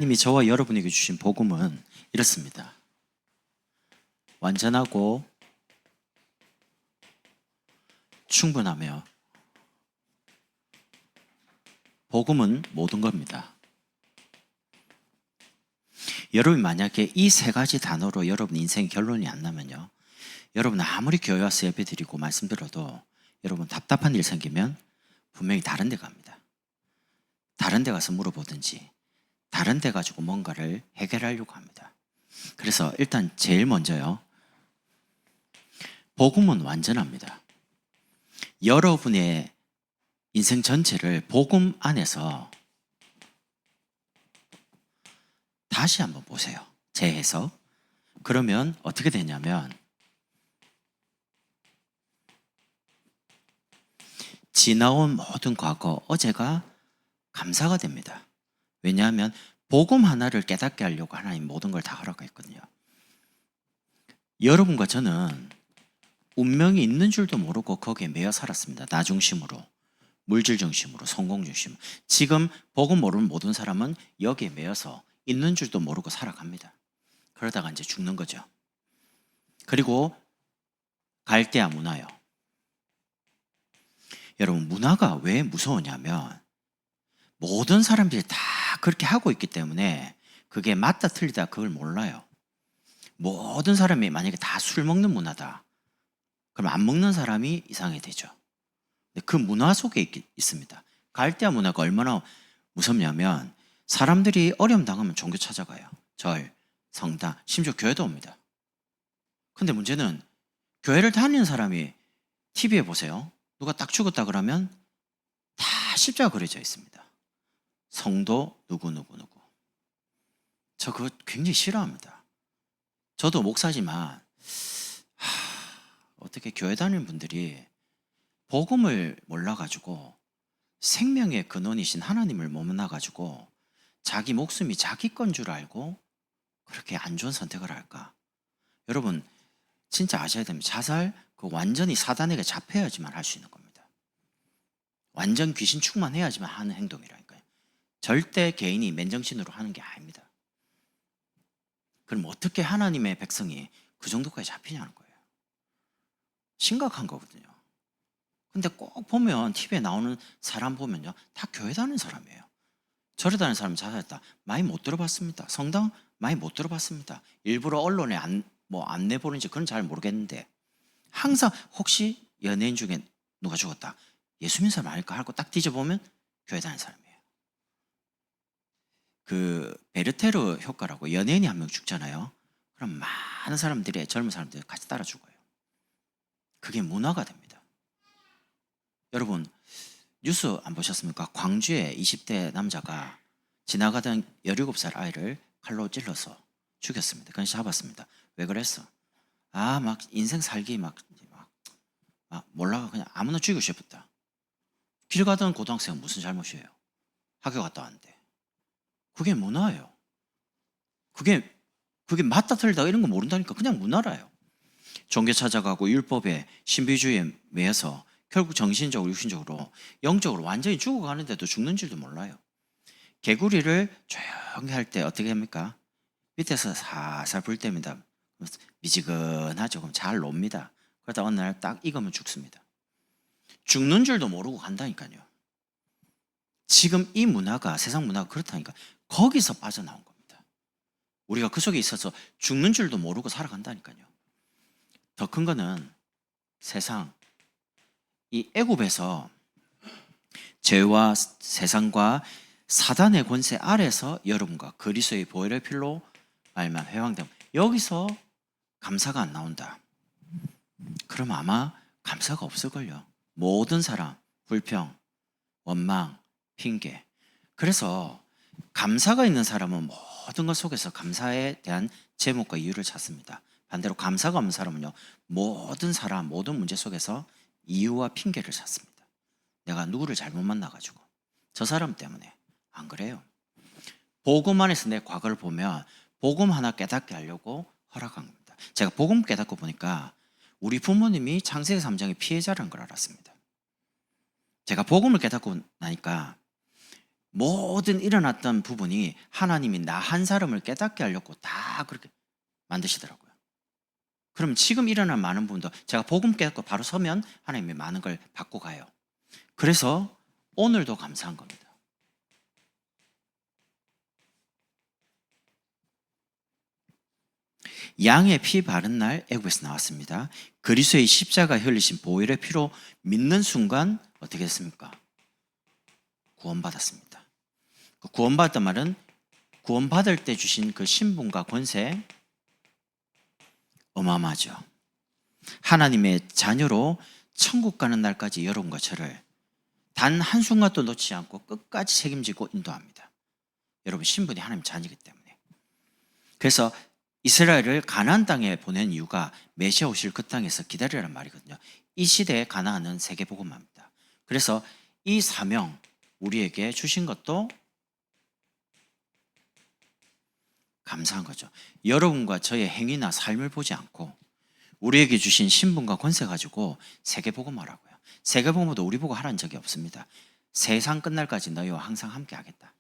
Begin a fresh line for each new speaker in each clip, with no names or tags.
님이 저와 여러분에게 주신 복음은 이렇습니다. 완전하고 충분하며 복음은 모든 겁니다. 여러분이 만약에 이 세 가지 단어로 여러분 인생 결론이 안 나면요, 여러분 아무리 교회 와서 예배 드리고 말씀드려도 여러분 답답한 일 생기면 분명히 다른 데 갑니다. 다른 데 가서 물어보든지 다른 데 가지고 뭔가를 해결하려고 합니다. 그래서 일단 제일 먼저요, 복음은 완전합니다. 여러분의 인생 전체를 복음 안에서 다시 한번 보세요. 재해석. 그러면 어떻게 되냐면 지나온 모든 과거, 어제가 감사가 됩니다. 왜냐하면 복음 하나를 깨닫게 하려고 하나님 모든 걸 다 허락했거든요. 여러분과 저는 운명이 있는 줄도 모르고 거기에 매여 살았습니다. 나 중심으로, 물질 중심으로, 성공 중심으로. 지금 복음 모르는 모든 사람은 여기에 매여서 있는 줄도 모르고 살아갑니다. 그러다가 이제 죽는 거죠. 그리고 갈대아 문화요. 여러분, 문화가 왜 무서우냐면 모든 사람들이 다 그렇게 하고 있기 때문에 그게 맞다 틀리다 그걸 몰라요. 모든 사람이 만약에 다 술 먹는 문화다, 그럼 안 먹는 사람이 이상하게 되죠. 그 문화 속에 있습니다. 갈대아 문화가 얼마나 무섭냐면 사람들이 어려움 당하면 종교 찾아가요. 절, 성당, 심지어 교회도 옵니다. 근데 문제는 교회를 다니는 사람이 TV에 보세요. 누가 딱 죽었다 그러면 다 십자가 그려져 있습니다. 성도 누구. 저 그거 굉장히 싫어합니다. 저도 목사지만 어떻게 교회 다니는 분들이 복음을 몰라가지고 생명의 근원이신 하나님을 모르나가지고 자기 목숨이 자기 건 줄 알고 그렇게 안 좋은 선택을 할까? 여러분 진짜 아셔야 됩니다. 자살 그 완전히 사단에게 잡혀야지만 할 수 있는 겁니다. 완전 귀신 충만해야지만 하는 행동이라니까요. 절대 개인이 맨정신으로 하는 게 아닙니다. 그럼 어떻게 하나님의 백성이 그 정도까지 잡히냐는 거예요. 심각한 거거든요. 근데 꼭 보면 TV에 나오는 사람 보면요, 다 교회 다니는 사람이에요. 절에 다니는 사람이 자살했다, 많이 못 들어봤습니다. 성당 많이 못 들어봤습니다. 일부러 언론에 안 내보는지 그건 잘 모르겠는데 항상 혹시 연예인 중에 누가 죽었다, 예수 믿는 사람 아닐까 하고 딱 뒤져보면 교회 다니는 사람이에요. 그 베르테르 효과라고 연예인이 한 명 죽잖아요. 그럼 많은 사람들이, 젊은 사람들이 같이 따라 죽어요. 그게 문화가 됩니다. 여러분 뉴스 안 보셨습니까? 광주에 20대 남자가 지나가던 17살 아이를 칼로 찔러서 죽였습니다. 그냥 잡았습니다. 왜 그랬어? 막 인생 살기 막 몰라가 그냥 아무나 죽이고 싶었다. 길 가던 고등학생은 무슨 잘못이에요? 학교 갔다 왔는데. 그게 문화예요. 그게 맞다 틀리다 이런 거 모른다니까. 그냥 문화라요. 종교 찾아가고 율법에 신비주의에 매여서 결국 정신적으로 육신적으로 영적으로 완전히 죽어가는데도 죽는 줄도 몰라요. 개구리를 조용히 할 때 어떻게 합니까? 밑에서 살살 불 때입니다. 미지근하죠. 그럼 잘 놉니다. 그러다 어느 날 딱 익으면 죽습니다. 죽는 줄도 모르고 간다니까요. 지금 이 문화가, 세상 문화가 그렇다니까. 거기서 빠져나온 겁니다. 우리가 그 속에 있어서 죽는 줄도 모르고 살아간다니까요. 더 큰 거는 세상, 이 애굽에서 죄와 세상과 사단의 권세 아래서 여러분과 그리스도의 보혈의 피로 말미암아 회방됨, 여기서 감사가 안 나온다. 그럼 아마 감사가 없을걸요. 모든 사람, 불평, 원망, 핑계. 그래서 감사가 있는 사람은 모든 것 속에서 감사에 대한 제목과 이유를 찾습니다. 반대로 감사가 없는 사람은요, 모든 사람, 모든 문제 속에서 이유와 핑계를 찾습니다. 내가 누구를 잘못 만나가지고 저 사람 때문에. 안 그래요. 복음 안에서 내 과거를 보면 복음 하나 깨닫게 하려고 허락한 겁니다. 제가 복음 깨닫고 보니까 우리 부모님이 창세기 3장의 피해자라는 걸 알았습니다. 제가 복음을 깨닫고 나니까 모든 일어났던 부분이 하나님이 나 한 사람을 깨닫게 하려고 다 그렇게 만드시더라고요. 그럼 지금 일어난 많은 부분도 제가 복음 깨닫고 바로 서면 하나님이 많은 걸 받고 가요. 그래서 오늘도 감사한 겁니다. 양의 피 바른 날 애굽에서 나왔습니다. 그리스도의 십자가 흘리신 보혈의 피로 믿는 순간 어떻게 됐습니까? 구원받았습니다. 그 구원받았단 말은 구원받을 때 주신 그 신분과 권세 어마어마하죠. 하나님의 자녀로 천국 가는 날까지 여러분과 저를 단 한순간도 놓치지 않고 끝까지 책임지고 인도합니다. 여러분 신분이 하나님 자녀이기 때문에. 그래서 이스라엘을 가나안 땅에 보낸 이유가 메시아 오실 그 땅에서 기다리라는 말이거든요. 이 시대에 가나안은 세계복음화입니다. 그래서 이 사명 우리에게 주신 것도 감사한 거죠. 여러분과 저의 행위나 삶을 보지 않고 우리에게 주신 신분과 권세 가지고 세계복음화라고요. 세계복음화도 우리 보고 하라는 적이 없습니다. 세상 끝날까지 너희와 항상 함께 하겠다.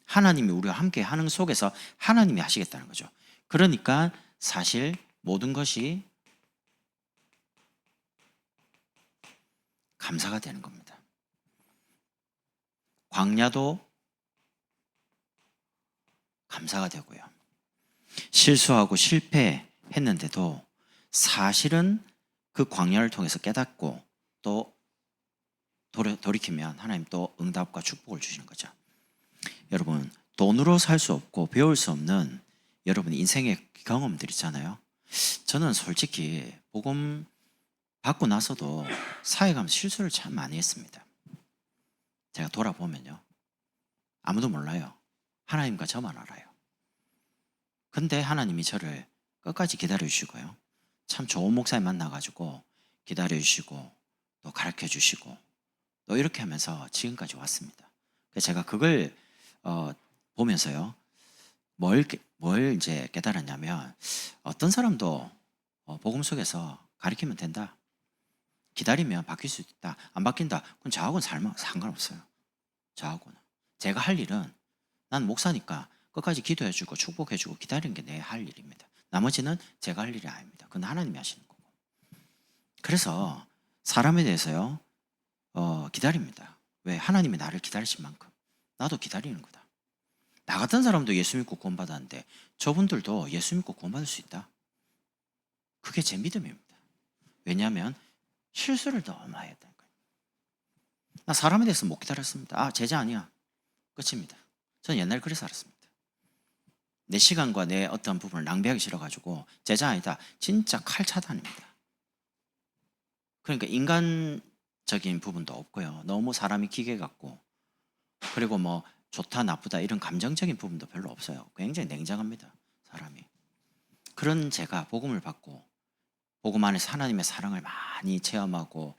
하나님이 우리와 함께 하는 속에서 하나님이 하시겠다는 거죠. 그러니까 사실 모든 것이 감사가 되는 겁니다. 광야도 감사가 되고요. 실수하고 실패했는데도 사실은 그 광야를 통해서 깨닫고 또 돌이키면 하나님 또 응답과 축복을 주시는 거죠. 여러분 돈으로 살 수 없고 배울 수 없는 여러분 인생의 경험들 있잖아요. 저는 솔직히 복음 받고 나서도 사회 가면서 실수를 참 많이 했습니다. 제가 돌아보면요. 아무도 몰라요. 하나님과 저만 알아요. 근데 하나님이 저를 끝까지 기다려주시고요. 참 좋은 목사님 만나가지고 기다려주시고 또 가르쳐주시고 또 이렇게 하면서 지금까지 왔습니다. 그래서 제가 그걸 보면서요. 뭘 이제 깨달았냐면 어떤 사람도 복음 속에서 가르치면 된다. 기다리면 바뀔 수 있다. 안 바뀐다. 그럼 저하고는 상관없어요. 저하고는. 제가 할 일은 난 목사니까 끝까지 기도해주고 축복해주고 기다리는 게 내 할 일입니다. 나머지는 제가 할 일이 아닙니다. 그건 하나님이 하시는 거고. 그래서 사람에 대해서요. 기다립니다. 왜? 하나님이 나를 기다리신 만큼 나도 기다리는 거다. 나 같은 사람도 예수 믿고 구원받았는데 저분들도 예수 믿고 구원받을 수 있다. 그게 제 믿음입니다. 왜냐하면 실수를 너무 많이 했다니까요. 나 사람에 대해서 못 기다렸습니다. 아, 제자 아니야. 끝입니다. 저는 옛날에 그래서 살았습니다. 내 시간과 내 어떤 부분을 낭비하기 싫어가지고 제자 아니다. 진짜 칼차단입니다. 그러니까 인간적인 부분도 없고요. 너무 사람이 기계 같고 그리고 뭐 좋다 나쁘다 이런 감정적인 부분도 별로 없어요. 굉장히 냉정합니다. 사람이. 그런 제가 복음을 받고 복음 안에서 하나님의 사랑을 많이 체험하고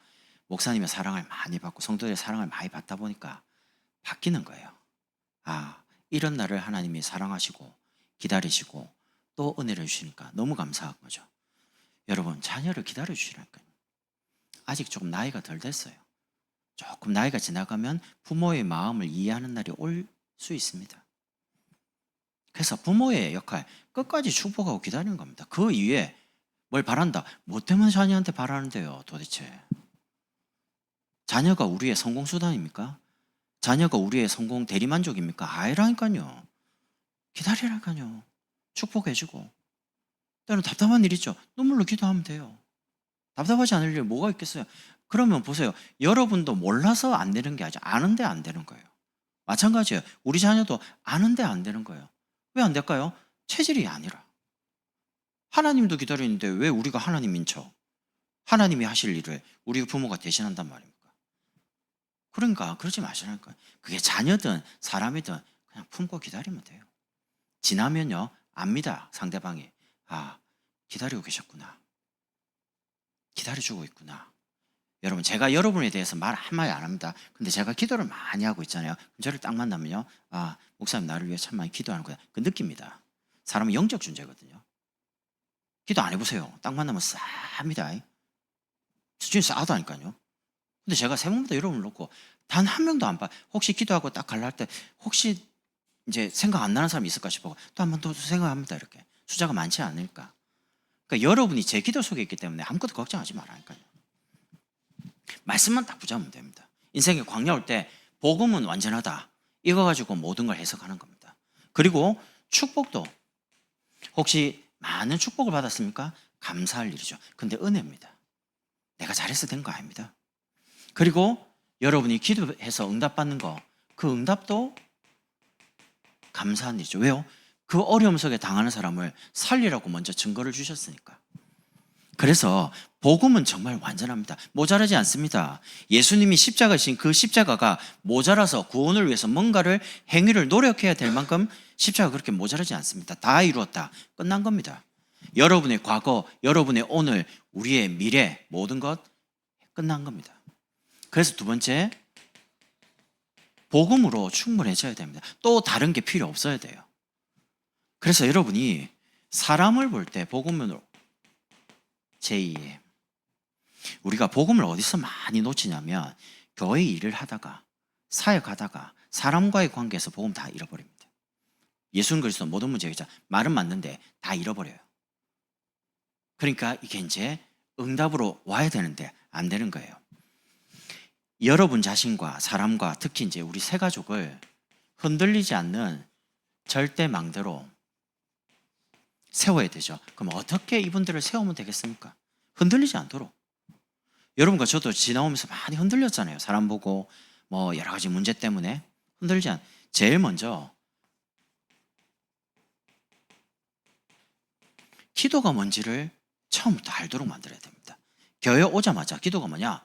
목사님의 사랑을 많이 받고 성도들의 사랑을 많이 받다 보니까 바뀌는 거예요. 아, 이런 나를 하나님이 사랑하시고 기다리시고 또 은혜를 주시니까 너무 감사한 거죠. 여러분 자녀를 기다려 주시라니까요. 아직 조금 나이가 덜 됐어요. 조금 나이가 지나가면 부모의 마음을 이해하는 날이 올 수 있습니다. 그래서 부모의 역할 끝까지 축복하고 기다리는 겁니다. 그 이후에 뭘 바란다. 뭐 때문에 자녀한테 바라는데요 도대체. 자녀가 우리의 성공 수단입니까? 자녀가 우리의 성공 대리만족입니까? 아니라니까요. 기다리라니까요. 축복해주고. 때로는 답답한 일 있죠. 눈물로 기도하면 돼요. 답답하지 않을 일 뭐가 있겠어요? 그러면 보세요. 여러분도 몰라서 안 되는 게 아니죠. 아는데 안 되는 거예요. 마찬가지예요. 우리 자녀도 아는데 안 되는 거예요. 왜 안 될까요? 체질이 아니라. 하나님도 기다리는데 왜 우리가 하나님인 척 하나님이 하실 일을 우리 부모가 대신한단 말입니까? 그러니까 그러지 마시라니까요. 그게 자녀든 사람이든 그냥 품고 기다리면 돼요. 지나면요 압니다. 상대방이. 아, 기다리고 계셨구나. 기다려주고 있구나. 여러분 제가 여러분에 대해서 말 한마디 안 합니다. 근데 제가 기도를 많이 하고 있잖아요. 저를 딱 만나면요. 아, 목사님 나를 위해 참 많이 기도하는구나. 그 느낍니다. 사람은 영적 존재거든요. 기도 안 해보세요. 딱 만나면 싸합니다. 수준이 싸하다니까요. 근데 제가 새벽마다 여러분을 놓고 단 한 명도 안 봐. 혹시 기도하고 딱 갈라 할 때 혹시 이제 생각 안 나는 사람이 있을까 싶어 또 한 번 더 생각합니다. 이렇게 숫자가 많지 않을까. 그러니까 여러분이 제 기도 속에 있기 때문에 아무것도 걱정하지 말라니까요. 말씀만 딱 붙잡으면 됩니다. 인생에 광야 올 때 복음은 완전하다. 이거 가지고 모든 걸 해석하는 겁니다. 그리고 축복도 혹시 많은 축복을 받았습니까? 감사할 일이죠. 근데 은혜입니다. 내가 잘해서 된 거 아닙니다. 그리고 여러분이 기도해서 응답받는 거, 그 응답도 감사한 일이죠. 왜요? 그 어려움 속에 당하는 사람을 살리라고 먼저 증거를 주셨으니까. 그래서 복음은 정말 완전합니다. 모자라지 않습니다. 예수님이 십자가신 그 십자가가 모자라서 구원을 위해서 뭔가를 행위를 노력해야 될 만큼 십자가가 그렇게 모자라지 않습니다. 다 이루었다. 끝난 겁니다. 여러분의 과거, 여러분의 오늘, 우리의 미래 모든 것 끝난 겁니다. 그래서 두 번째, 복음으로 충분해져야 됩니다. 또 다른 게 필요 없어야 돼요. 그래서 여러분이 사람을 볼 때 복음으로 제2의 우리가 복음을 어디서 많이 놓치냐면 교회 일을 하다가 사역하다가 사람과의 관계에서 복음 다 잃어버립니다. 예수는 그리스도 모든 문제 해결자 말은 맞는데 다 잃어버려요. 그러니까 이게 이제 응답으로 와야 되는데 안 되는 거예요. 여러분 자신과 사람과 특히 이제 우리 새 가족을 흔들리지 않는 절대망대로 세워야 되죠. 그럼 어떻게 이분들을 세우면 되겠습니까? 흔들리지 않도록. 여러분과 저도 지나오면서 많이 흔들렸잖아요. 사람 보고 뭐 여러 가지 문제 때문에 흔들리지 않. 제일 먼저 기도가 뭔지를 처음부터 알도록 만들어야 됩니다. 교회 오자마자 기도가 뭐냐?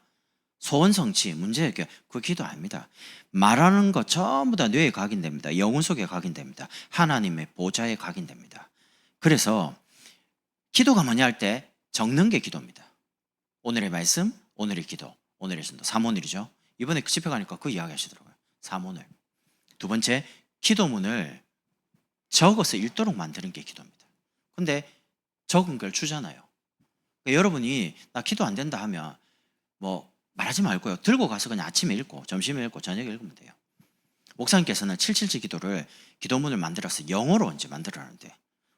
소원 성취, 문제 해결, 그 기도 아닙니다. 말하는 것 전부 다 뇌에 각인됩니다. 영혼 속에 각인됩니다. 하나님의 보좌에 각인됩니다. 그래서 기도가 뭐냐 할 때 적는 게 기도입니다. 오늘의 말씀, 오늘의 기도, 오늘의 전도, 사모늘이죠. 이번에 집회 가니까 그 이야기 하시더라고요. 사모늘. 두 번째, 기도문을 적어서 읽도록 만드는 게 기도입니다. 근데 적은 걸 주잖아요. 그러니까 여러분이 나 기도 안 된다 하면 뭐 말하지 말고요. 들고 가서 그냥 아침에 읽고 점심에 읽고 저녁에 읽으면 돼요. 목사님께서는 777 기도를 기도문을 만들어서 영어로 이제 만들어놨는데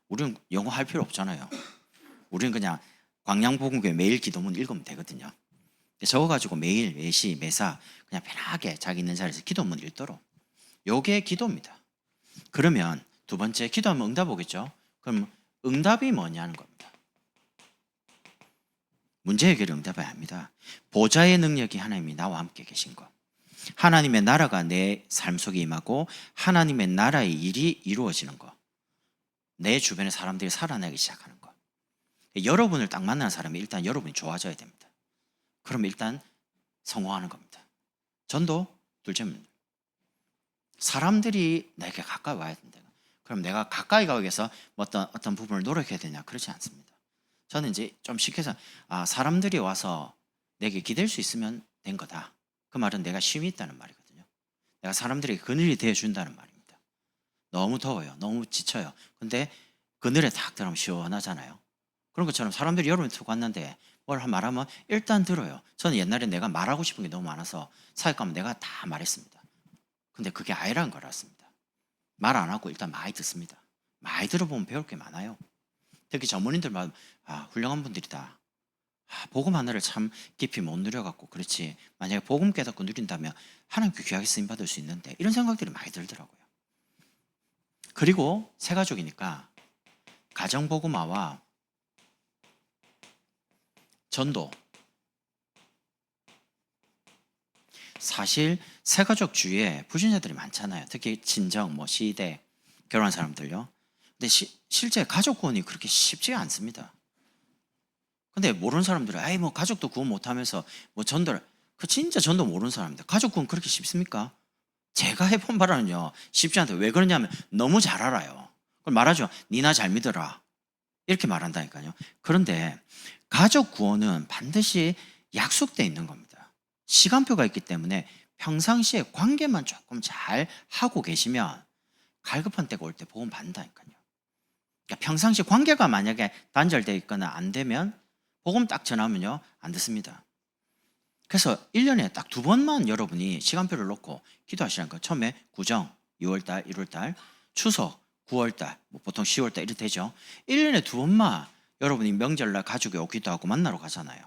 우리는 영어 할 필요 없잖아요. 우리는 그냥 광양복음교회 매일 기도문 읽으면 되거든요. 적어가지고 매일 매시 매사 그냥 편하게 자기 있는 자리에서 기도문 읽도록. 요게 기도입니다. 그러면 두 번째 기도하면 응답 오겠죠. 그럼 응답이 뭐냐는 겁니다. 문제 해결을 응답해야 합니다. 보좌의 능력이 하나님이 나와 함께 계신 것. 하나님의 나라가 내 삶 속에 임하고 하나님의 나라의 일이 이루어지는 것. 내 주변의 사람들이 살아나기 시작하는 것. 여러분을 딱 만나는 사람이 일단 여러분이 좋아져야 됩니다. 그럼 일단 성공하는 겁니다. 전도 둘째입니다. 사람들이 내게 가까이 와야 된다. 그럼 내가 가까이 가기 위해서 어떤 부분을 노력해야 되냐? 그렇지 않습니다. 저는 이제 좀 쉽게 해서 사람들이 와서 내게 기댈 수 있으면 된 거다. 그 말은 내가 쉼이 있다는 말이거든요. 내가 사람들에게 그늘이 되어준다는 말입니다. 너무 더워요. 너무 지쳐요. 근데 그늘에 탁 들어가면 시원하잖아요. 그런 것처럼 사람들이 여름에 툭 왔는데 뭘 말하면 일단 들어요. 저는 옛날에 내가 말하고 싶은 게 너무 많아서 사역 가면 내가 다 말했습니다. 근데 그게 아니라는 걸 알았습니다. 말 안 하고 일단 많이 듣습니다. 많이 들어보면 배울 게 많아요. 특히 전문인들만 훌륭한 분들이다. 복음 하나를 참 깊이 못 누려갖고 그렇지 만약에 복음 깨닫고 누린다면 하나님께 귀하게 쓰임받을 수 있는데 이런 생각들이 많이 들더라고요. 그리고 새 가족이니까 가정복음화와 전도. 사실 새 가족 주위에 불신자들이 많잖아요. 특히 친정, 시댁, 결혼한 사람들요. 근데 실제 가족 구원이 그렇게 쉽지가 않습니다. 근데 모르는 사람들은 가족도 구원 못하면서 전도를 진짜 전도 모르는 사람입니다. 가족 구원 그렇게 쉽습니까? 제가 해본 바로는요 쉽지 않다. 왜 그러냐면 너무 잘 알아요. 그걸 말하죠. 니나 잘 믿어라 이렇게 말한다니까요. 그런데 가족 구원은 반드시 약속되어 있는 겁니다. 시간표가 있기 때문에 평상시에 관계만 조금 잘 하고 계시면 갈급한 때가 올 때 복음 받는다니까요. 그러니까 평상시 관계가 만약에 단절되어 있거나 안 되면 복음 딱 전하면요 안 듣습니다. 그래서 1년에 딱 2번만 여러분이 시간표를 놓고 기도하시라는 거. 처음에 구정 6월달, 1월달, 추석 9월달, 뭐 보통 10월달 이렇게 되죠. 1년에 2번만 여러분이 명절날 가족이 오기도 하고 만나러 가잖아요.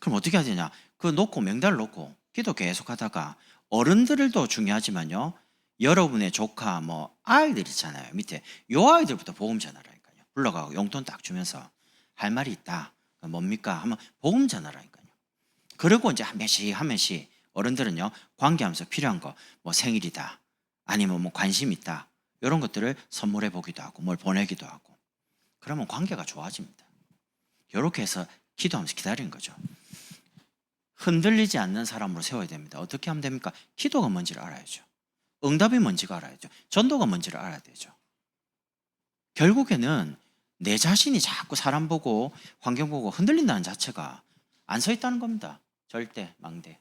그럼 어떻게 해야 되냐? 그 놓고 명단을 놓고 기도 계속 하다가 어른들도 중요하지만요. 여러분의 조카 뭐 아이들 있잖아요. 밑에 요 아이들부터 복음 전하라니까요. 불러가고 용돈 딱 주면서 할 말이 있다. 뭡니까? 하면 복음 전하라니까요. 그리고 이제 한 명씩 어른들은요. 관계하면서 필요한 거 뭐 생일이다. 아니면 뭐 관심 있다. 이런 것들을 선물해 보기도 하고 뭘 보내기도 하고 그러면 관계가 좋아집니다. 이렇게 해서 기도하면서 기다리는 거죠. 흔들리지 않는 사람으로 세워야 됩니다. 어떻게 하면 됩니까? 기도가 뭔지를 알아야죠. 응답이 뭔지가 알아야죠. 전도가 뭔지를 알아야 되죠. 결국에는 내 자신이 자꾸 사람 보고 환경 보고 흔들린다는 자체가 안 서 있다는 겁니다. 절대 망대.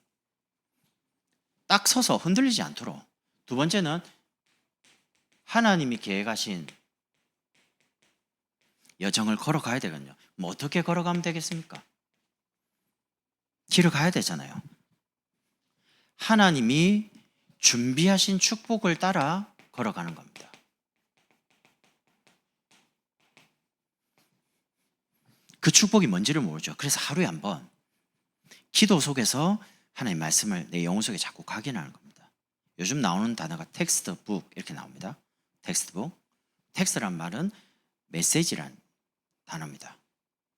딱 서서 흔들리지 않도록. 두 번째는 하나님이 계획하신 여정을 걸어가야 되거든요. 뭐 어떻게 걸어가면 되겠습니까? 길을 가야 되잖아요. 하나님이 준비하신 축복을 따라 걸어가는 겁니다. 그 축복이 뭔지를 모르죠. 그래서 하루에 한 번 기도 속에서 하나님 말씀을 내 영혼 속에 자꾸 각인하는 겁니다. 요즘 나오는 단어가 텍스트북 이렇게 나옵니다. 텍스트북. 텍스트란 말은 메시지란 단어입니다.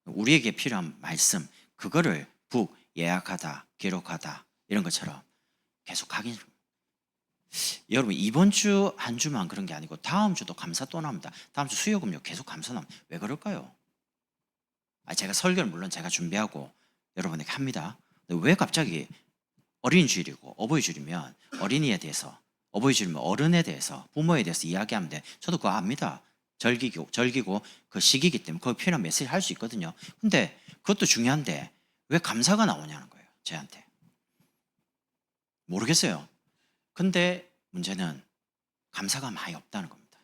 우리에게 필요한 말씀, 그거를 북, 예약하다, 기록하다 이런 것처럼 계속 각인. 여러분 이번 주 한 주만 그런 게 아니고 다음 주도 감사 또 나옵니다. 다음 주 수요금요 계속 감사 나옵니다. 왜 그럴까요? 제가 설교를 물론 제가 준비하고 여러분에게 합니다. 근데 왜 갑자기 어린이주일이고 어버이주일이면 어린이에 대해서, 어버이주일이면 어른에 대해서, 부모에 대해서 이야기하면 돼. 저도 그거 압니다. 절기고 그 시기이기 때문에 그 필요한 메시지 할 수 있거든요. 근데 그것도 중요한데 왜 감사가 나오냐는 거예요. 저한테. 모르겠어요. 근데 문제는 감사가 많이 없다는 겁니다.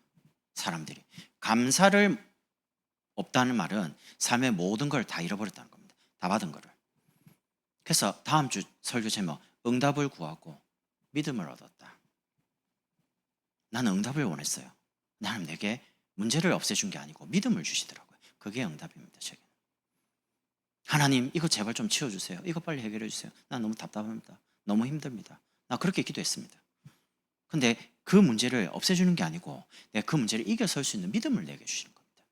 사람들이. 감사를 없다는 말은 삶의 모든 걸 다 잃어버렸다는 겁니다. 다 받은 거를. 그래서 다음 주 설교 제목 응답을 구하고 믿음을 얻었다. 나는 응답을 원했어요. 나는 내게 문제를 없애준 게 아니고 믿음을 주시더라고요. 그게 응답입니다. 제게. 하나님 이거 제발 좀 치워주세요. 이거 빨리 해결해 주세요. 나 너무 답답합니다. 너무 힘듭니다. 나 그렇게 기도했습니다. 근데 그 문제를 없애주는 게 아니고 내가 그 문제를 이겨설 수 있는 믿음을 내게 주시는 겁니다.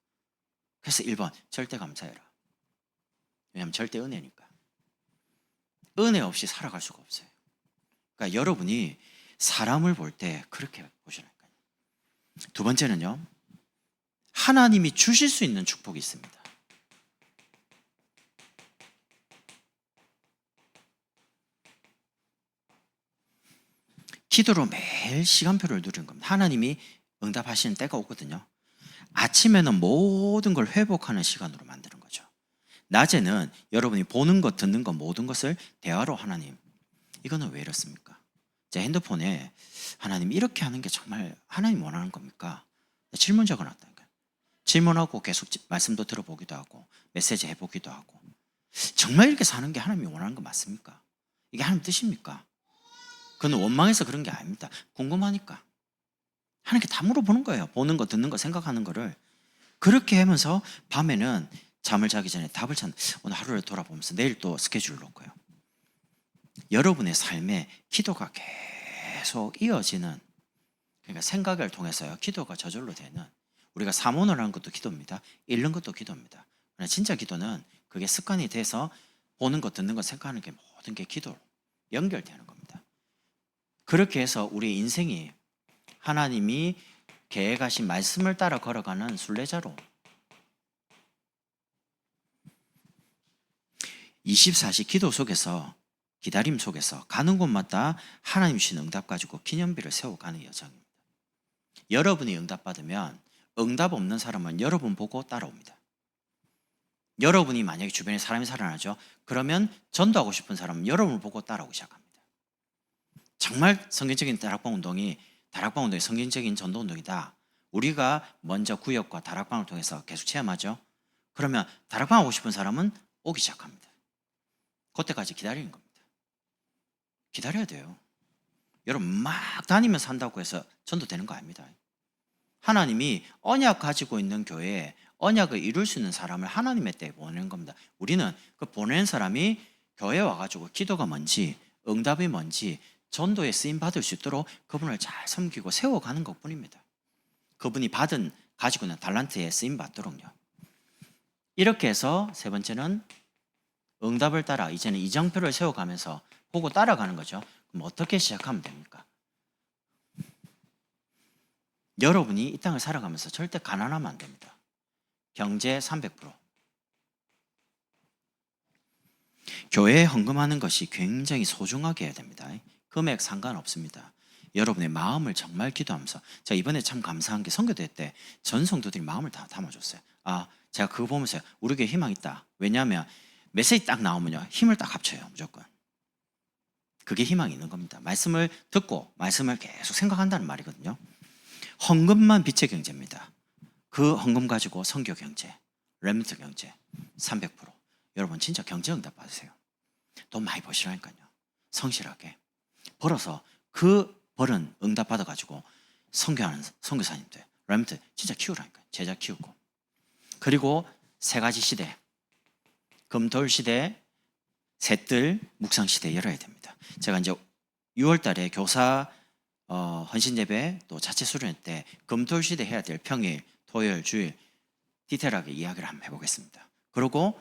그래서 1번 절대 감사해라. 왜냐하면 절대 은혜니까. 은혜 없이 살아갈 수가 없어요. 그러니까 여러분이 사람을 볼 때 그렇게 보시라니까요. 두 번째는요. 하나님이 주실 수 있는 축복이 있습니다. 기도로 매일 시간표를 누리는 겁니다. 하나님이 응답하시는 때가 오거든요. 아침에는 모든 걸 회복하는 시간으로 만드는 거죠. 낮에는 여러분이 보는 것, 듣는 것 모든 것을 대화로 하나님, 이거는 왜 이렇습니까? 제 핸드폰에 하나님 이렇게 하는 게 정말 하나님 원하는 겁니까? 질문 적어놨다니까요. 질문하고 계속 말씀도 들어보기도 하고 메시지 해보기도 하고 정말 이렇게 사는 게 하나님이 원하는 거 맞습니까? 이게 하나님 뜻입니까? 그건 원망해서 그런 게 아닙니다. 궁금하니까. 하나님께 다 물어보는 거예요. 보는 거, 듣는 거, 생각하는 거를. 그렇게 하면서 밤에는 잠을 자기 전에 답을 찾는, 오늘 하루를 돌아보면서 내일 또 스케줄을 놓고요. 여러분의 삶에 기도가 계속 이어지는, 그러니까 생각을 통해서요. 기도가 저절로 되는, 우리가 사모를 하는 것도 기도입니다. 읽는 것도 기도입니다. 그러나 진짜 기도는 그게 습관이 돼서 보는 것, 듣는 것, 생각하는 게 모든 게 기도로 연결되는 겁니다. 그렇게 해서 우리 인생이 하나님이 계획하신 말씀을 따라 걸어가는 순례자로 24시 기도 속에서, 기다림 속에서 가는 곳마다 하나님 주신 응답 가지고 기념비를 세워가는 여정입니다. 여러분이 응답받으면 응답 없는 사람은 여러분 보고 따라옵니다. 여러분이 만약에 주변에 사람이 살아나죠. 그러면 전도하고 싶은 사람은 여러분을 보고 따라오기 시작합니다. 정말 성경적인 다락방 운동이 성경적인 전도 운동이다. 우리가 먼저 구역과 다락방을 통해서 계속 체험하죠. 그러면 다락방 오고 싶은 사람은 오기 시작합니다. 그때까지 기다리는 겁니다. 기다려야 돼요. 여러분 막 다니면서 산다고 해서 전도되는 거 아닙니다. 하나님이 언약 가지고 있는 교회에 언약을 이룰 수 있는 사람을 하나님의 때에 보내는 겁니다. 우리는 그 보낸 사람이 교회에 와가지고 기도가 뭔지 응답이 뭔지 전도에 쓰임 받을 수 있도록 그분을 잘 섬기고 세워가는 것뿐입니다. 그분이 가지고 있는 달란트에 쓰임 받도록요. 이렇게 해서 세 번째는 응답을 따라 이제는 이정표를 세워가면서 보고 따라가는 거죠. 그럼 어떻게 시작하면 됩니까? 여러분이 이 땅을 살아가면서 절대 가난하면 안 됩니다. 경제 300%. 교회에 헌금하는 것이 굉장히 소중하게 해야 됩니다. 금액 상관없습니다. 여러분의 마음을 정말 기도하면서, 제가 이번에 참 감사한 게 선교대 때 전 성도들이 마음을 다 담아줬어요. 제가 그거 보면서 우리 교회 희망 있다. 왜냐하면 메시지 딱 나오면요 힘을 딱 합쳐요. 무조건. 그게 희망이 있는 겁니다. 말씀을 듣고 말씀을 계속 생각한다는 말이거든요. 헌금만 빛의 경제입니다. 그 헌금 가지고 선교 경제, 레미트 경제 300%. 여러분 진짜 경제 응답 받으세요. 돈 많이 버시라니까요. 성실하게 벌어서 그 벌은 응답 받아가지고 선교하는 선교사님들, 레미트 진짜 키우라니까요. 제자 키우고. 그리고 세 가지 시대, 금토일 시대, 셋들, 묵상 시대 열어야 됩니다. 제가 이제 6월 달에 교사 헌신 예배 또 자체 수련회 때 금토일 시대 해야 될 평일, 토요일, 주일 디테일하게 이야기를 한번 해보겠습니다. 그리고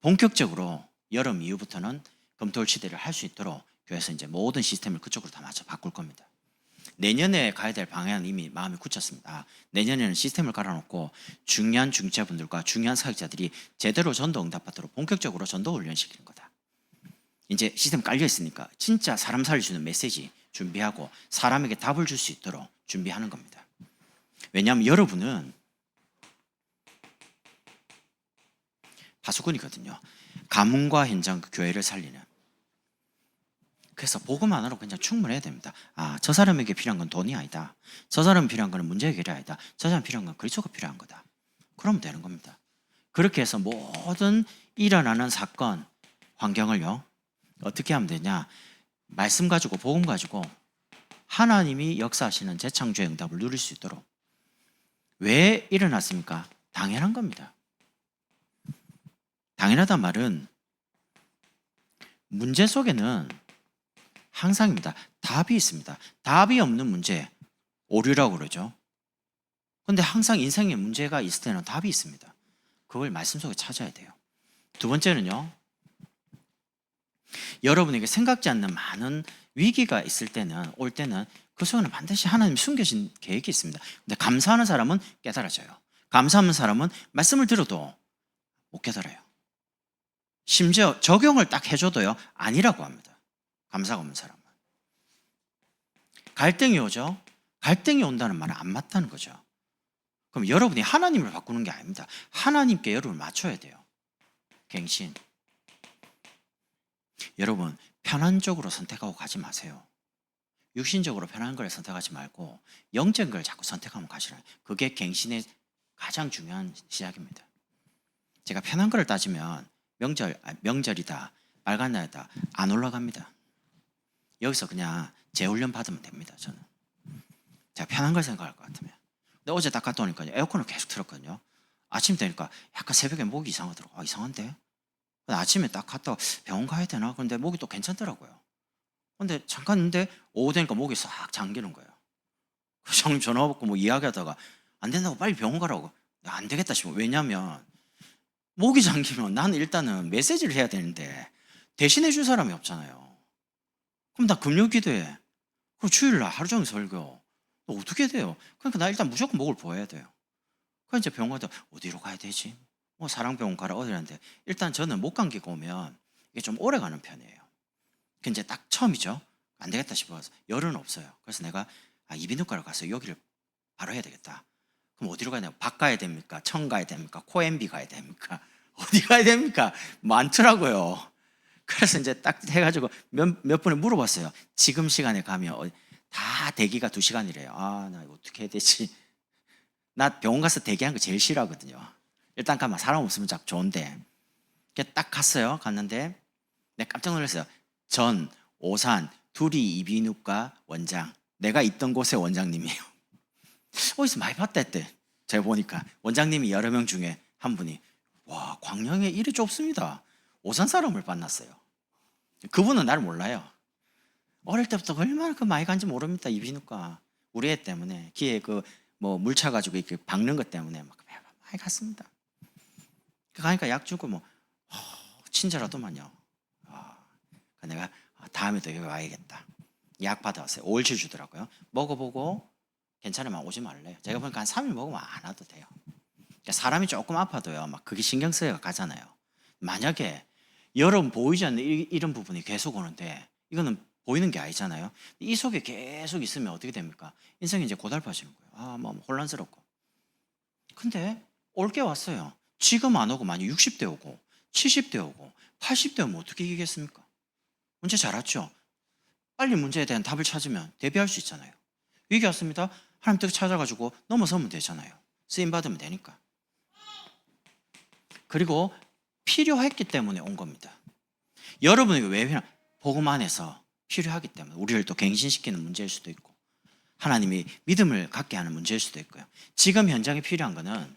본격적으로 여름 이후부터는 금토일 시대를 할 수 있도록 교회에서 이제 모든 시스템을 그쪽으로 다 맞춰 바꿀 겁니다. 내년에 가야 될 방향은 이미 마음이 굳혔습니다. 내년에는 시스템을 깔아놓고 중요한 중직자분들과 중요한 사역자들이 제대로 전도 응답받도록 본격적으로 전도 훈련시키는 거다. 이제 시스템 깔려 있으니까 진짜 사람 살릴 수 있는 메시지 준비하고 사람에게 답을 줄 수 있도록 준비하는 겁니다. 왜냐하면 여러분은 파수꾼이거든요. 가문과 현장 교회를 살리는. 그래서 복음 하나로 그냥 충분해야 됩니다. 저 사람에게 필요한 건 돈이 아니다. 저 사람이 필요한 건 문제 해결이 아니다. 저 사람 필요한 건 그리스도가 필요한 거다. 그러면 되는 겁니다. 그렇게 해서 모든 일어나는 사건, 환경을요 어떻게 하면 되냐? 말씀 가지고 복음 가지고 하나님이 역사하시는 재창조의 응답을 누릴 수 있도록. 왜 일어났습니까? 당연한 겁니다. 당연하단 말은 문제 속에는 항상입니다. 답이 있습니다. 답이 없는 문제, 오류라고 그러죠. 그런데 항상 인생에 문제가 있을 때는 답이 있습니다. 그걸 말씀 속에 찾아야 돼요. 두 번째는요, 여러분에게 생각지 않는 많은 위기가 있을 때는, 올 때는 그 속에는 반드시 하나님이 숨겨진 계획이 있습니다. 근데 감사하는 사람은 깨달아져요. 감사하는 사람은 말씀을 들어도 못 깨달아요. 심지어 적용을 딱 해줘도요 아니라고 합니다. 감사가 없는 사람은. 갈등이 오죠. 갈등이 온다는 말은 안 맞다는 거죠. 그럼 여러분이 하나님을 바꾸는 게 아닙니다. 하나님께 여러분을 맞춰야 돼요. 갱신. 여러분 편한 쪽으로 선택하고 가지 마세요. 육신적으로 편한 걸 선택하지 말고 영적인 걸 자꾸 선택하면 가시라. 그게 갱신의 가장 중요한 시작입니다. 제가 편한 걸 따지면 명절이다, 빨간 날이다 안 올라갑니다. 여기서 그냥 재훈련 받으면 됩니다. 저는 제가 편한 걸 생각할 것 같으면. 근데 어제 딱 갔다 오니까 에어컨을 계속 틀었거든요. 아침 되니까 약간 새벽에 목이 이상하더라고요. 이상한데? 아침에 딱 갔다 병원 가야 되나? 근데 목이 또 괜찮더라고요. 근데 잠깐 있는데 오후 되니까 목이 싹 잠기는 거예요. 장님 전화 받고 뭐 이야기하다가 안 된다고 빨리 병원 가라고. 안 되겠다 싶어. 왜냐면 목이 잠기면 나는 일단은 메시지를 해야 되는데 대신해 줄 사람이 없잖아요. 그럼 나 금요 기도해. 그럼 주일날 하루 종일 설교. 어떻게 돼요? 그러니까 나 일단 무조건 목을 보아야 돼요. 그러니까 이제 병원 가다 어디로 가야 되지? 뭐 사랑병원 가라 어디라는데 일단 저는 목 감기가 오면 이게 좀 오래 가는 편이에요. 그 이제 딱 처음이죠. 안 되겠다 싶어서 열은 없어요. 그래서 내가 이비인후과를 가서 여기를 바로 해야 되겠다. 그럼 어디로 가야 돼요? 박 가야 됩니까? 청 가야 됩니까? 코엠비 가야 됩니까? 어디 가야 됩니까? 많더라고요. 그래서 이제 딱 해가지고 몇 분에 물어봤어요. 지금 시간에 가면 다 대기가 2시간이래요. 나 이거 어떻게 해야 되지? 나 병원 가서 대기하는 거 제일 싫어하거든요. 일단 가면 사람 없으면 딱 좋은데. 딱 갔어요. 갔는데 내가 깜짝 놀랐어요. 전, 오산, 둘이 이비인후과 원장, 내가 있던 곳의 원장님이에요. 어디서 많이 봤다 했대. 제가 보니까 원장님이 여러 명 중에 한 분이 와, 광양에 이리 좁습니다. 오산 사람을 만났어요. 그분은 나를 몰라요. 어릴 때부터 얼마나 많이 간지 모릅니다. 이비인후과 우리 애 때문에 귀에 물 차가지고 이렇게 박는 것 때문에 막 많이 갔습니다. 가니까 약 주고 친절하더만요. 내가 다음에도 여기 와야겠다. 약 받아왔어요. 5일치 주더라고요. 먹어보고 괜찮으면 오지 말래요. 제가 보니까 한 3일 먹으면 안 와도 돼요. 그러니까 사람이 조금 아파도요, 막 그게 신경 쓰여가 가잖아요. 만약에 여러분 보이지 않는 이런 부분이 계속 오는데 이거는 보이는 게 아니잖아요. 이 속에 계속 있으면 어떻게 됩니까? 인생이 이제 고달파지는 거예요. 뭐 혼란스럽고. 근데 올 게 왔어요. 지금 안 오고 만약 60대 오고 70대 오고 80대 오면 어떻게 이기겠습니까? 문제 잘 왔죠? 빨리 문제에 대한 답을 찾으면 대비할 수 있잖아요. 위기 왔습니다. 하나님 뜻 찾아가지고 넘어서면 되잖아요. 쓰임 받으면 되니까. 그리고 필요했기 때문에 온 겁니다. 여러분이 왜 복음 안에서 필요하기 때문에 우리를 또 갱신시키는 문제일 수도 있고 하나님이 믿음을 갖게 하는 문제일 수도 있고요. 지금 현장에 필요한 거는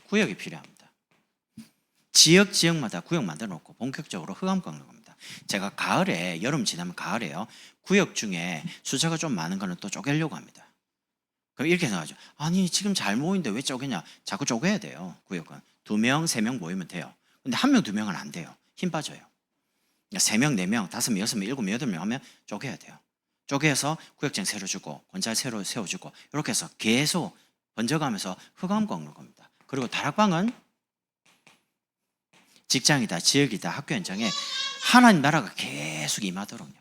구역이 필요합니다. 지역마다 구역 만들어 놓고 본격적으로 흑암 깎는 겁니다. 제가 가을에, 여름 지나면 가을에요, 구역 중에 숫자가 좀 많은 거는 또 쪼개려고 합니다. 그럼 이렇게 생각하죠. 아니 지금 잘 모이는데 왜 쪼개냐. 자꾸 쪼개야 돼요. 구역은 2명, 3명 모이면 돼요. 근데 1명, 2명은 안 돼요. 힘 빠져요. 3명, 4명, 5명, 6명, 7명, 8명 하면 쪼개야 돼요. 쪼개서 구역장 새로 주고 권잘 새로 세워주고 이렇게 해서 계속 번져가면서 흑암 깎는 겁니다. 그리고 다락방은 직장이다, 지역이다, 학교 현장에 하나님 나라가 계속 임하도록요.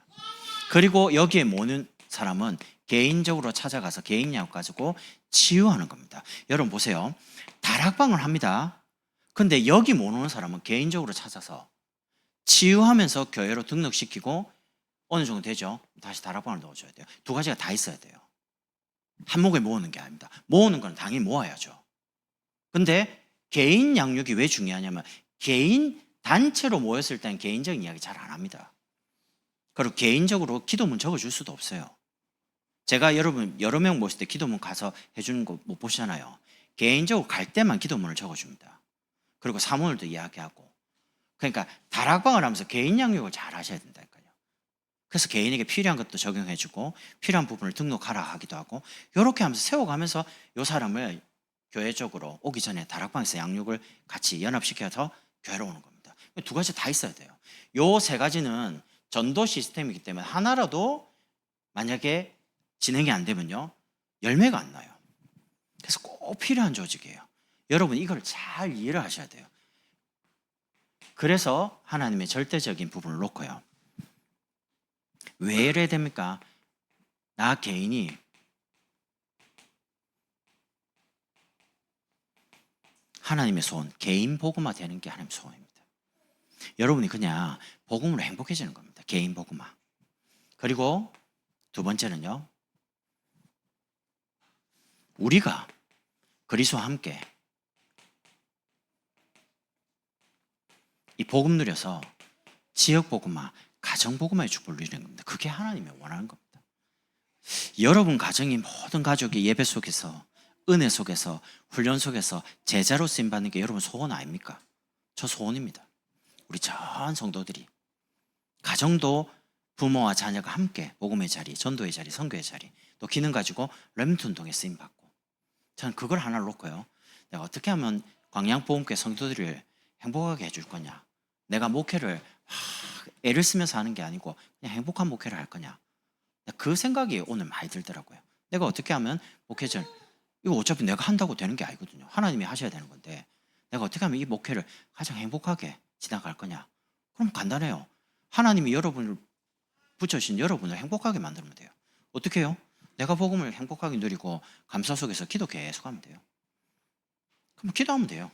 그리고 여기에 모는 사람은 개인적으로 찾아가서 개인 약 가지고 치유하는 겁니다. 여러분 보세요. 다락방을 합니다. 근데 여기 못 오는 사람은 개인적으로 찾아서 치유하면서 교회로 등록시키고 어느 정도 되죠? 다시 다락방을 넣어줘야 돼요. 두 가지가 다 있어야 돼요. 한 목에 모으는 게 아닙니다. 모으는 건 당연히 모아야죠. 근데 개인 양육이 왜 중요하냐면 개인 단체로 모였을 때는 개인적인 이야기 잘 안 합니다. 그리고 개인적으로 기도문 적어줄 수도 없어요. 제가 여러분 여러 명 모실 때 기도문 가서 해주는 거 못 보시잖아요. 개인적으로 갈 때만 기도문을 적어줍니다. 그리고 사문을도 이야기하고. 그러니까 다락방을 하면서 개인 양육을 잘 하셔야 된다니까요. 그래서 개인에게 필요한 것도 적용해주고 필요한 부분을 등록하라 하기도 하고 이렇게 하면서 세워가면서 이 사람을 교회 쪽으로 오기 전에 다락방에서 양육을 같이 연합시켜서 교회로 오는 겁니다. 두 가지 다 있어야 돼요. 요 세 가지는 전도 시스템이기 때문에 하나라도 만약에 진행이 안 되면요 열매가 안 나요. 그래서 꼭 필요한 조직이에요. 여러분 이걸 잘 이해를 하셔야 돼요. 그래서 하나님의 절대적인 부분을 놓고요. 왜 이래야 됩니까? 나 개인이 하나님의 소원, 개인 복음화 되는 게 하나님의 소원입니다. 여러분이 그냥 복음으로 행복해지는 겁니다. 개인 복음화. 그리고 두 번째는요. 우리가 그리스도와 함께 이 복음 누려서 지역 복음화, 가정 복음화의 축복을 누리는 겁니다. 그게 하나님이 원하는 겁니다. 여러분 가정이 모든 가족이 예배 속에서 은혜 속에서 훈련 속에서 제자로 쓰임받는 게 여러분 소원 아닙니까? 저 소원입니다. 우리 전 성도들이 가정도 부모와 자녀가 함께 복음의 자리, 전도의 자리, 선교의 자리 또 기능 가지고 렘넌트 운동에 쓰임받고 저는 그걸 하나 놓고요. 내가 어떻게 하면 광양보험교회 성도들을 행복하게 해줄 거냐. 내가 목회를 애를 쓰면서 하는 게 아니고 그냥 행복한 목회를 할 거냐. 그 생각이 오늘 많이 들더라고요. 내가 어떻게 하면 목회절 이거 어차피 내가 한다고 되는 게 아니거든요. 하나님이 하셔야 되는 건데 내가 어떻게 하면 이 목회를 가장 행복하게 지나갈 거냐. 그럼 간단해요. 하나님이 여러분을 붙여주신 여러분을 행복하게 만들면 돼요. 어떻게 해요? 내가 복음을 행복하게 누리고 감사 속에서 기도 계속하면 돼요. 그럼 기도하면 돼요.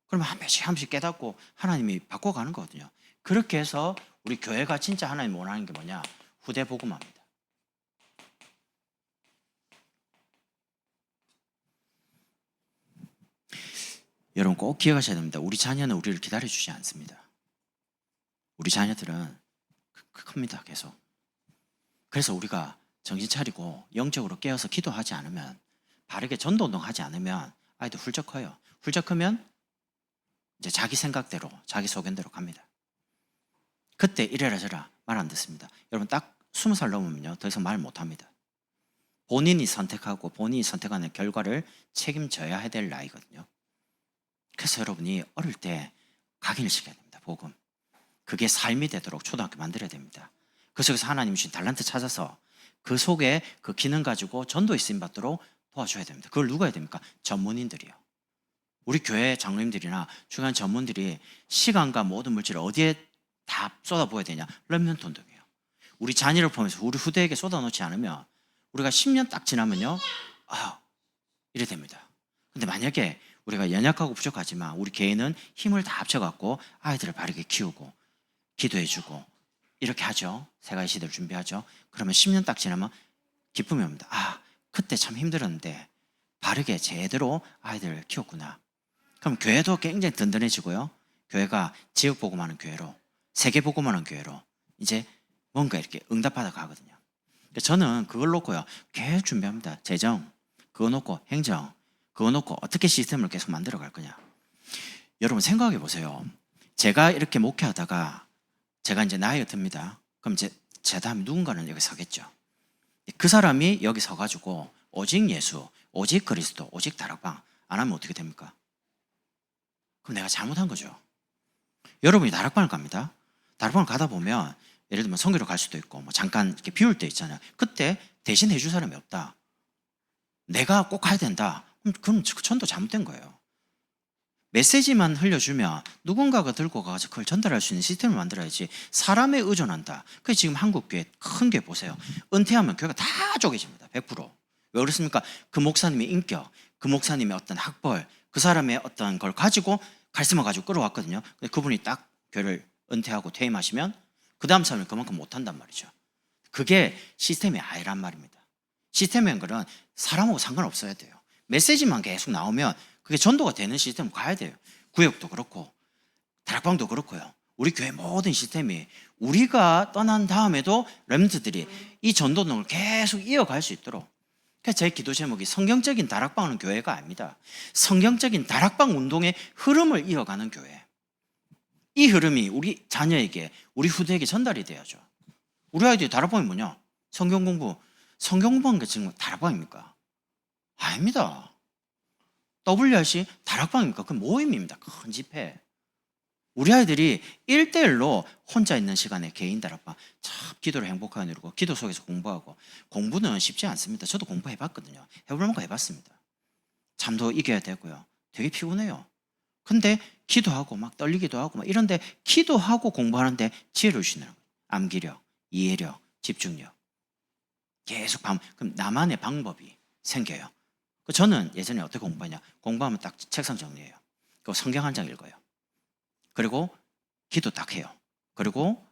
그러면 한 번씩 깨닫고 하나님이 바꿔가는 거거든요. 그렇게 해서 우리 교회가 진짜 하나님 원하는 게 뭐냐? 후대 복음화입니다. 여러분 꼭 기억하셔야 됩니다. 우리 자녀는 우리를 기다려주지 않습니다. 우리 자녀들은 큽니다. 계속. 그래서 우리가 정신 차리고 영적으로 깨어서 기도하지 않으면, 바르게 전도운동하지 않으면 아이들 훌쩍 커요. 훌쩍 크면 이제 자기 생각대로, 자기 소견대로 갑니다. 그때 이래라 저래라 말 안 듣습니다. 여러분 딱 20살 넘으면요 더 이상 말 못합니다. 본인이 선택하고 본인이 선택하는 결과를 책임져야 해야 될 나이거든요. 그래서 여러분이 어릴 때 각인을 시켜야 됩니다. 복음. 그게 삶이 되도록 초등학교 만들어야 됩니다. 그 속에서 하나님 주신 달란트 찾아서 그 속에 그 기능 가지고 전도에 쓰임 받도록 도와줘야 됩니다. 그걸 누가 해야 됩니까? 전문인들이요. 우리 교회 장로님들이나 중요한 전문들이 시간과 모든 물질을 어디에 다 쏟아부어야 되냐? 렘넌트 운동이에요. 우리 자녀를 보면서 우리 후대에게 쏟아놓지 않으면 우리가 10년 딱 지나면요 이래 됩니다. 근데 만약에 우리가 연약하고 부족하지만 우리 개인은 힘을 다 합쳐갖고 아이들을 바르게 키우고 기도해주고 이렇게 하죠. 세 가지 시대를 준비하죠. 그러면 10년 딱 지나면 기쁨이 옵니다. 그때 참 힘들었는데 바르게 제대로 아이들을 키웠구나. 그럼 교회도 굉장히 든든해지고요. 교회가 지역 복음하는 교회로, 세계 복음하는 교회로 이제 뭔가 이렇게 응답받아 가거든요. 저는 그걸 놓고요 계속 준비합니다. 재정, 그거 놓고 행정, 그거 놓고 어떻게 시스템을 계속 만들어 갈 거냐. 여러분 생각해 보세요. 제가 이렇게 목회하다가 제가 이제 나이가 듭니다. 그럼 이제 제 다음에 누군가는 여기 서겠죠. 그 사람이 여기 서가지고 오직 예수, 오직 그리스도, 오직 다락방 안 하면 어떻게 됩니까? 그럼 내가 잘못한 거죠. 여러분이 다락방을 갑니다. 다락방을 가다 보면 예를 들면 선교로 갈 수도 있고 뭐 잠깐 이렇게 비울 때 있잖아요. 그때 대신 해줄 사람이 없다. 내가 꼭 가야 된다. 그럼 그 전도 잘못된 거예요. 메시지만 흘려주면 누군가가 들고 가서 그걸 전달할 수 있는 시스템을 만들어야지. 사람에 의존한다. 그래서 지금 한국 교회 큰 교회 보세요. 은퇴하면 교회가 다 쪼개집니다. 100%. 왜 그렇습니까? 그 목사님의 인격, 그 목사님의 어떤 학벌, 그 사람의 어떤 걸 가지고 가르침을 가지고 끌어왔거든요. 근데 그분이 딱 교회를 은퇴하고 퇴임하시면 그 다음 사람이 그만큼 못한단 말이죠. 그게 시스템이 아니란 말입니다. 시스템인 거는 사람하고 상관없어야 돼요. 메시지만 계속 나오면 그게 전도가 되는 시스템으로 가야 돼요. 구역도 그렇고 다락방도 그렇고요. 우리 교회 모든 시스템이 우리가 떠난 다음에도 렘넌트들이 이 전도를 계속 이어갈 수 있도록. 그래서 제 기도 제목이 성경적인 다락방은 교회가 아닙니다. 성경적인 다락방 운동의 흐름을 이어가는 교회. 이 흐름이 우리 자녀에게, 우리 후대에게 전달이 돼야죠. 우리 아이들이 다락방이 뭐냐? 성경 공부하는 게 지금 다락방입니까? 아닙니다. WRC 다락방입니까? 그건 모임입니다. 큰 집회. 우리 아이들이 1대1로 혼자 있는 시간에 개인 다락방 참 기도를 행복하게 누리고 기도 속에서 공부하고. 공부는 쉽지 않습니다. 저도 공부해봤거든요. 해볼 만큼 해봤습니다. 잠도 이겨야 되고요. 되게 피곤해요. 근데 기도하고 막 떨리기도 하고 막 이런데 기도하고 공부하는데 지혜를 주시는 거예요. 암기력, 이해력, 집중력. 계속 그럼 나만의 방법이 생겨요. 저는 예전에 어떻게 공부하냐? 공부하면 딱 책상 정리해요. 그리고 성경 한 장 읽어요. 그리고 기도 딱 해요. 그리고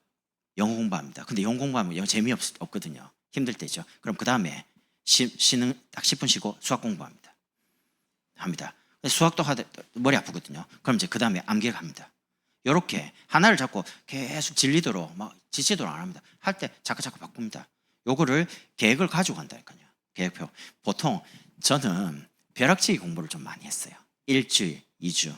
영어 공부합니다. 근데 영어 공부하면 영어 재미없거든요. 힘들 때죠. 그럼 그 다음에 쉬는 딱 10분 쉬고 수학 공부합니다. 수학도 머리 아프거든요. 그럼 이제 그 다음에 암기를 합니다. 이렇게 하나를 잡고 계속 질리도록 막 지치도록 안 합니다. 할 때 자꾸 바꿉니다. 요거를 계획을 가지고 간다니까요. 계획표. 보통 저는 벼락치기 공부를 좀 많이 했어요. 1주일, 2주.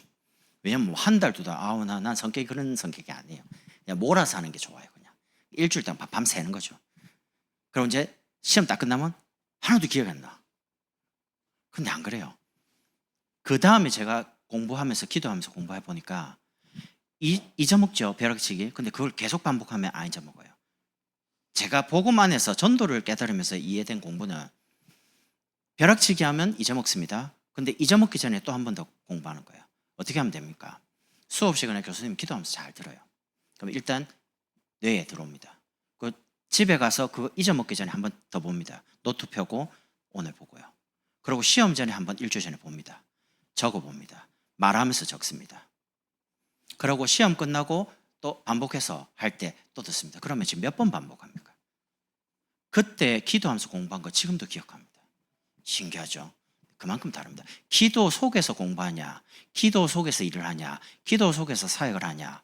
왜냐면 한 달, 2달, 난 성격이 그런 성격이 아니에요. 그냥 몰아서 하는 게 좋아요. 그냥 일주일 동안 밤 새는 거죠. 그럼 이제 시험 딱 끝나면 하나도 기억이 안 나. 근데 안 그래요. 그 다음에 제가 공부하면서 기도하면서 공부해 보니까 잊어먹죠, 벼락치기. 근데 그걸 계속 반복하면 안 잊어먹어요. 제가 복음 안에서 전도를 깨달으면서 이해된 공부는 벼락치기 하면 잊어먹습니다. 근데 잊어먹기 전에 또 한 번 더 공부하는 거예요. 어떻게 하면 됩니까? 수업 시간에 교수님 기도하면서 잘 들어요. 그럼 일단 뇌에 들어옵니다. 그 집에 가서 그거 잊어먹기 전에 한 번 더 봅니다. 노트 펴고 오늘 보고요. 그리고 시험 전에 한 번 일주일 전에 봅니다. 적어봅니다. 말하면서 적습니다. 그리고 시험 끝나고 또 반복해서 할 때 또 듣습니다. 그러면 지금 몇 번 반복합니까? 그때 기도하면서 공부한 거 지금도 기억합니다. 신기하죠? 그만큼 다릅니다. 기도 속에서 공부하냐, 기도 속에서 일을 하냐, 기도 속에서 사역을 하냐,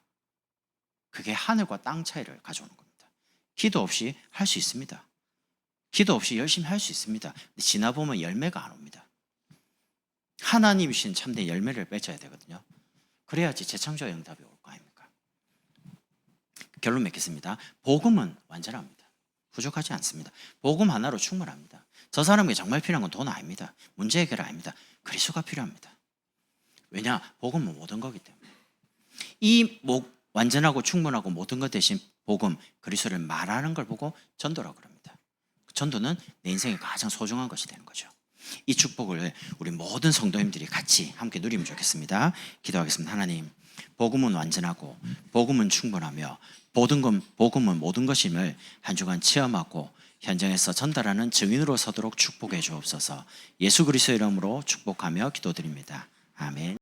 그게 하늘과 땅 차이를 가져오는 겁니다. 기도 없이 할 수 있습니다. 기도 없이 열심히 할 수 있습니다. 근데 지나보면 열매가 안 옵니다. 하나님이신 참된 열매를 맺어야 되거든요. 그래야지 재창조의 응답이 올 거 아닙니까? 결론 맺겠습니다. 복음은 완전합니다. 부족하지 않습니다. 복음 하나로 충분합니다. 저 사람에게 정말 필요한 건 돈 아닙니다. 문제 해결 아닙니다. 그리스도가 필요합니다. 왜냐? 복음은 모든 거기 때문에. 이 완전하고 충분하고 모든 것 대신 복음, 그리스도를 말하는 걸 보고 전도라고 합니다. 전도는 내 인생에 가장 소중한 것이 되는 거죠. 이 축복을 우리 모든 성도님들이 같이 함께 누리면 좋겠습니다. 기도하겠습니다. 하나님, 복음은 완전하고 복음은 충분하며 복음은 모든 것임을 한 주간 체험하고 현장에서 전달하는 증인으로 서도록 축복해 주옵소서. 예수 그리스도의 이름으로 축복하며 기도드립니다. 아멘.